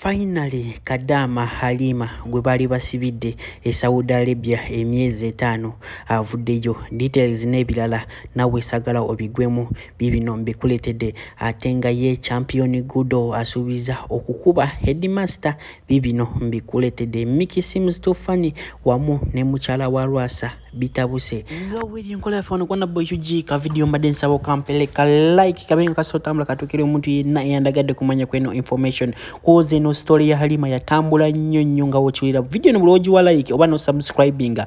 Finally, Kadama Halima gwe bali basibidde e Saudi Arabia emyezi 5 avuddeyo. Details n'ebirala nawe sagala obigwemu bibino mbikuletedde ate nga ye champion Gudo asuubiza okukuba headmaster bibino mbikuletedde. Mickey seems too funny wamu ne mukyala wa Rwasa bitabuse nga wili nkola yafano kwa nabo yuji ka video madensa wo kampeleka like kabenga kasotambula katukire omuntu yenna yandagadde kumanya kweno information koze no story ya Halima yatambula nnyo nga wochulira video n'obuloji wa like oba no subscribing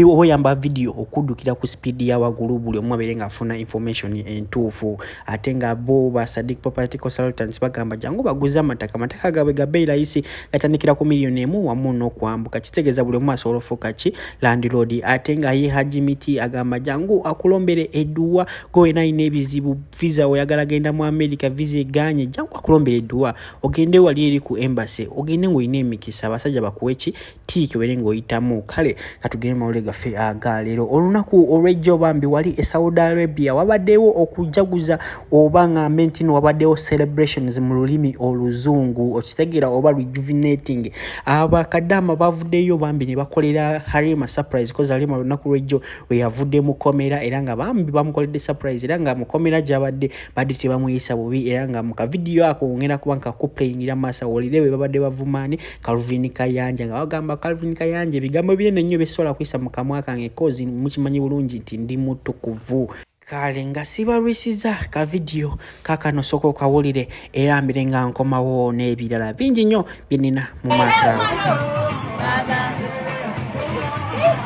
obo yamba video okudukira ku speed ya wagulu buli omwaberenga afuna information entuufu ate nga bo ba Sadiq Property Consultants bagamba jangu baguza amataka gabe gabe layisi gatandikira ku milioni emu wamu no kwambuka kitegeza buli omwaso olofoka ki landlord ate nga ye Haji Miti agamba jangu akulombere eduwa gowe na inebizibu visa oyagala genda mu America visa eganye jangu akulombere eduwa ogende wali eri ku embassy ogende ngo ine mikisa abasajja bakuwechi tiki werengo itamu kale katugene mawule gafe agalero olunaku olwejjo bambi wali e Saudi Arabia wabaddewo okujaguza obanga mentino wabaddewo celebrations mu lulimi oluzungu okitegera oba rejuvenating aba Kadama bavuddeyo bambi ne bakolera Halima surprise koza Halima olunaku lwejjo we yavudde mukomera era nga bambi bamukoledde surprise era nga mukomera jabadde badde tebamuyisa bubi era nga mu ka video ako ngenda kubanka ku playingira masa wolirewe babadde bavumani Calvin Kayanja nga bagamba Calvin Kayanja ebigambo byene nnyo besola kwisa mu kamwa kange kozi mukimanyi bulungi nti ndi mutukuvu kale nga sibalwisiza ka video kakano soko kawulire era mbere nga nkomawo n'ebirala bingi nnyo binina mu masa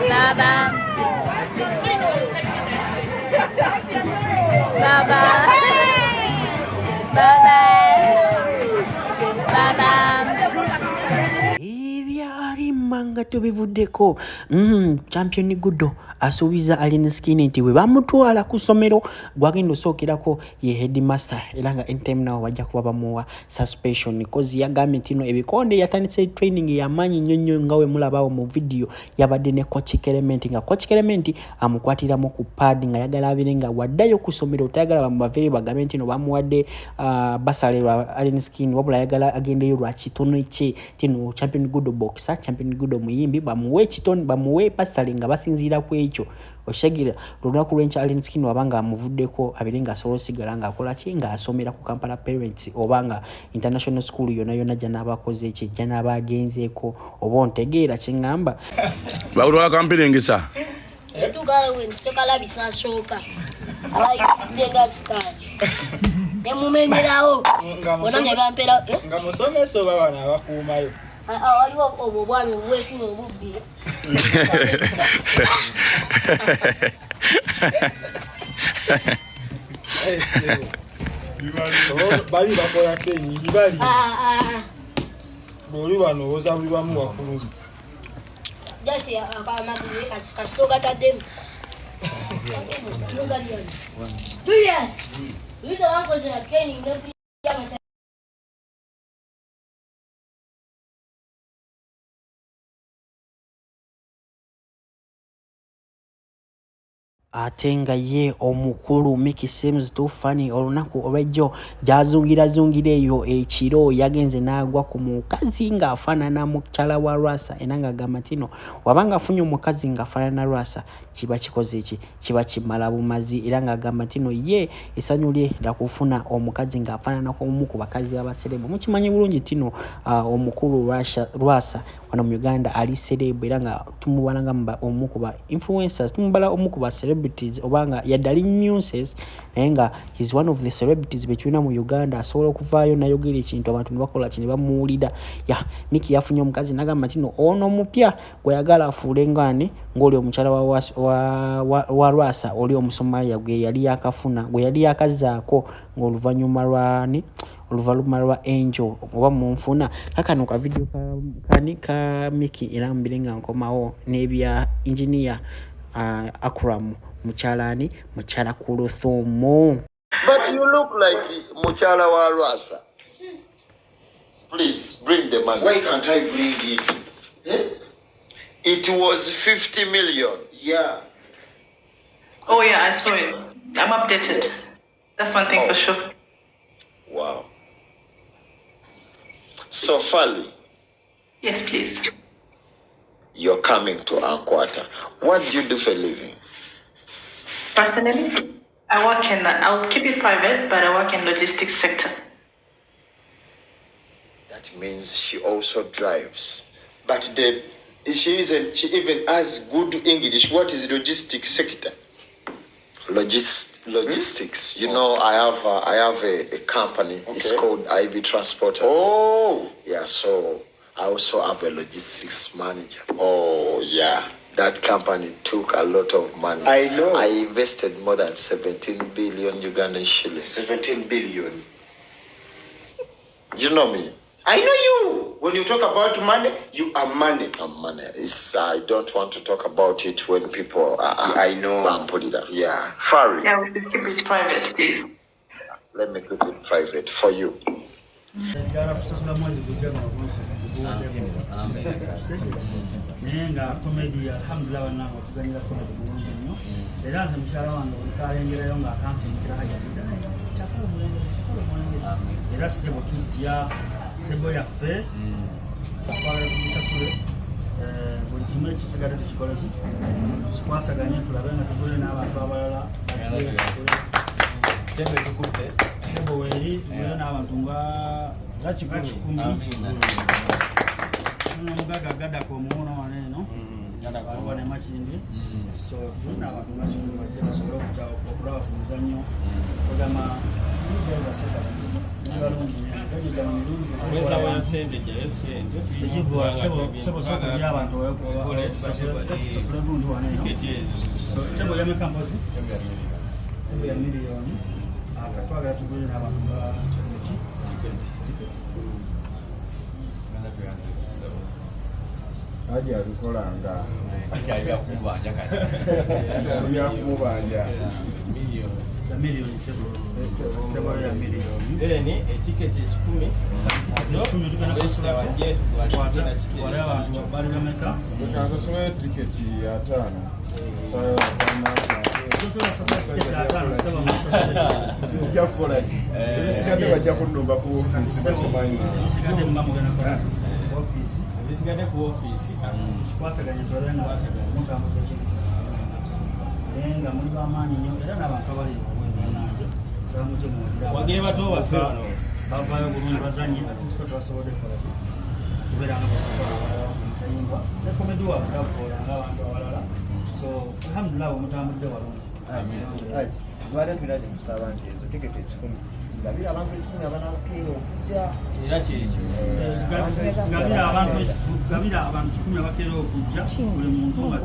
Laba manga tubivuddeko champion Gudo asuubiza alina skin nti we bamutwala ku somero gwagenda osookerako ye headmaster era nga anytime now wajja kuba bamuwa suspension cause yagambye ntino ebikonde yatandise training yamanyi nnyo nga we mulabawo mu video yabadde ne coach Clement nga coach Clement amukwatira mu ku pad nga yagala abirenga waddayo ku somero tayagala bamuvere bagambe ntino bamuwadde basalera alina skin wabula yagala agendeyo lwa kitono kye tino champion Gudo boxer champion Gudo muyimbi bamuwe kitoni bamuwe pasali nga basinzira ku ekyo oshagira lunaku lwencha alina skin wabanga amuvuddeko abirenga solo sigala nga akola kinga asomera ku Kampala Parents obanga international school yona jana abakoze ki jana abagenzeeko obo ntegeera kingamba bawulwa kampirengesa etugawe nsekala bisashoka abayidenga sika nemumenyerawo bona ne bampera nga musomeso babana abakuumayo waliwo obwo bwanyu bwefino obubbi bali bakola kenyingi bali boli bano oza buli bamu wakuluzi jasi akamakuye kasitoga tademu yes you don't want to go to training no atenga ye omukulu Mickey seems too funny olunaku olwejjo jazungira eyo ekiro yagenze nagwa ku mukazi nga afanana mukyala wa Rwasa enanga gamatino wabanga afunye omukazi nga afanana Rwasa kiba kikoze iki kiba kimala bumazi era nga gamatino ye esanyu lye ndakufuna omukazi nga afanana ko omu ku bakazi abaserebo mukimanyi bulungi tino omukulu Rwasa wano mu Uganda ali serebo era nga tumubala nga omu ku ba influencers tumubala omu ku ba celebrities obanga yadali nuances nga he's one of the celebrities between mu Uganda asobola okuvaayo nayogera ekintu abantu nibakola kino bamuwulira ya Mickey yafunye omukazi nagamba tino ono mupya gweyagala afuule ngane ng'oli omukyala wa Rwasa oli omusomalia gwe yali yakafuna gwe yali yakazaako ng'oluvanyuma lwa Angel oba munfuna kakano ka video ka Mickey era mbirenga nkomawo nebya engineer Akram muchala kuluthumu. But you look like muchala wa Rwasa. Please bring the money. Why can't I bring it? Eh? It was 50 million. Yeah. Oh yeah, I saw it. I'm updated. That's one thing for sure. Wow. So Fali. Yes, please. You're coming to Ankwata. What do you do for a living? Personally, I'll keep it private, but I work in logistics sector. That means she also drives. But she even has good English. What is logistics sector? Logistics. You know, I have a company. Okay. It's called IV Transporters. Oh. Yeah, so I also have a logistics manager. Oh, yeah. That company took a lot of money. I know. I invested more than 17 billion Ugandan shillings. 17 billion. You know me? I know you. When you talk about money, you are money. I'm money. I don't want to talk about it when people I know. Put it up. Yeah. Fari. Yeah, we should keep it private, please. Let me keep it private for you. Nenga comedy alhamdulillah wana kutuzanira comedy bulungi nnyo era nze mukyala wange olutayengerayo nga akansinkira haja chakula mulenge era sebo tujja sebo yaffe akwala kujisasule buli kimu ekisigadde tukikola ki tukikwasaganye tulabe nga tugule n'abantu abalala tembe tukutte tembo weri tugule n'abantu nga 10 Mugaga gada kwa muona waneno gada kwa wane machindi so tuna watu machindi wajema solo kuchao kwa kuzanyo kama ndio sasa ni walungi nzani kama nirudi kuweza wansende jesende hivyo sebo soko ya abantu wako sasa ndio waneno so tembo ya mekambozi tembo ya milioni akatwaga tugule na abantu ba Aja bikolanga ajja kubanja kati ya kumubanja milioni sebo ya milioni ni etiketi 10 tukana sasa waje wale abantu bali bameka tukaanza sura tiketi ya 5 sawa sasa kukola sikade bajja kunomba ku office bachimanyi sikade mama gana kwa office bisigade ku office kwasaganya tolena mutambo cy'ekintu nenga muri bamani nyo era nabantu abali nanje salamu cyo mu wagire bato bafe bavayo bulungi bazanye ati siko twasobode kola kubera nga batayimba ne komedi wa ndakola ngabantu abalala so alhamdulillah mutambudde walungi Aji, twari tunaje kusaba nti ezo tiketi 10 sabira abantu 10 abanakero kujja era kirikyo gabira abantu 10 abakero okujja buli muntu nga